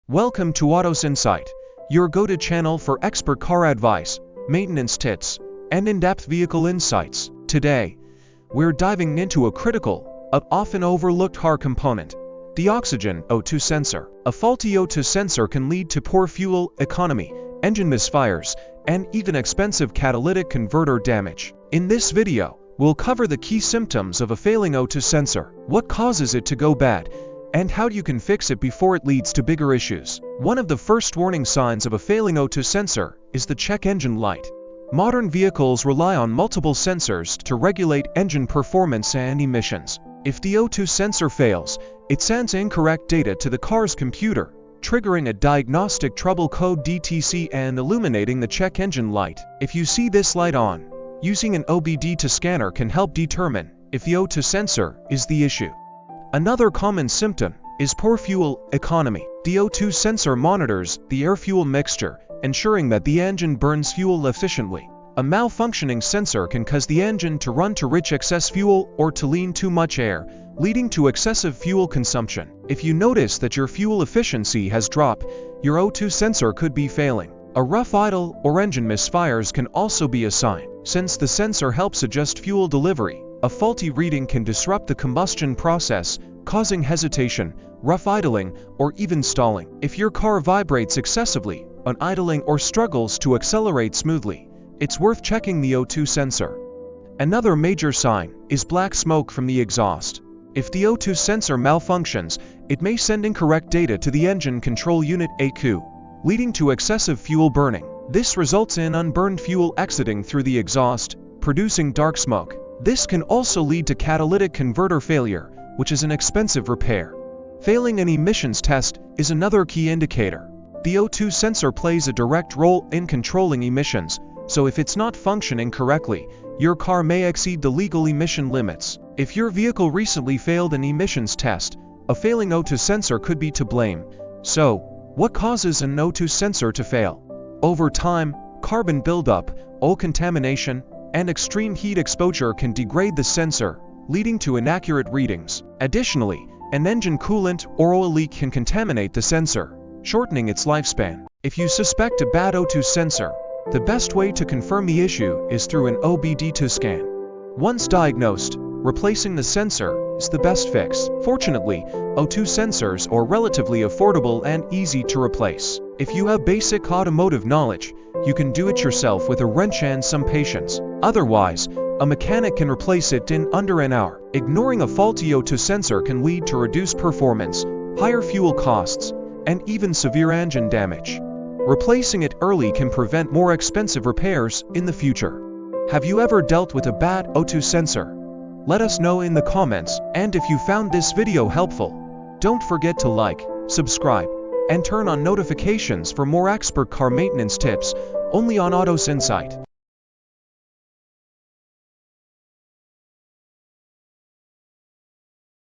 Welcome to Autos Insight, your go-to channel for expert car advice, maintenance tips, and in-depth vehicle insights. Today, we're diving into a critical, often overlooked car component, the oxygen O2 sensor. A faulty O2 sensor can lead to poor fuel economy, engine misfires, and even expensive catalytic converter damage. In this video, we'll cover the key symptoms of a failing O2 sensor, what causes it to go bad, and how you can fix it before it leads to bigger issues. One of the first warning signs of a failing O2 sensor is the check engine light. Modern vehicles rely on multiple sensors to regulate engine performance and emissions. If the O2 sensor fails, it sends incorrect data to the car's computer, triggering a diagnostic trouble code DTC and illuminating the check engine light. If you see this light on, using an OBD2 scanner can help determine if the O2 sensor is the issue. Another common symptom is poor fuel economy. The O2 sensor monitors the air-fuel mixture, ensuring that the engine burns fuel efficiently. A malfunctioning sensor can cause the engine to run to rich excess fuel or to lean too much air, leading to excessive fuel consumption. If you notice that your fuel efficiency has dropped, your O2 sensor could be failing. A rough idle or engine misfires can also be a sign. Since the sensor helps adjust fuel delivery, a faulty reading can disrupt the combustion process, causing hesitation, rough idling, or even stalling. If your car vibrates excessively on idling or struggles to accelerate smoothly, it's worth checking the O2 sensor. Another major sign is black smoke from the exhaust. If the O2 sensor malfunctions, it may send incorrect data to the engine control unit ECU, leading to excessive fuel burning. This results in unburned fuel exiting through the exhaust, producing dark smoke. This can also lead to catalytic converter failure, which is an expensive repair. Failing an emissions test is another key indicator. The O2 sensor plays a direct role in controlling emissions, so if it's not functioning correctly, your car may exceed the legal emission limits. If your vehicle recently failed an emissions test, a failing O2 sensor could be to blame. So, what causes an O2 sensor to fail? Over time, carbon buildup, oil contamination, and extreme heat exposure can degrade the sensor, leading to inaccurate readings. Additionally, an engine coolant or oil leak can contaminate the sensor, shortening its lifespan. If you suspect a bad O2 sensor, the best way to confirm the issue is through an OBD2 scan. Once diagnosed, replacing the sensor is the best fix. Fortunately, O2 sensors are relatively affordable and easy to replace. If you have basic automotive knowledge, you can do it yourself with a wrench and some patience. Otherwise, a mechanic can replace it in under an hour. Ignoring a faulty O2 sensor can lead to reduced performance, higher fuel costs, and even severe engine damage. Replacing it early can prevent more expensive repairs in the future. Have you ever dealt with a bad O2 sensor? Let us know in the comments, and if you found this video helpful, don't forget to like, subscribe, and turn on notifications for more expert car maintenance tips only on Autos Insight.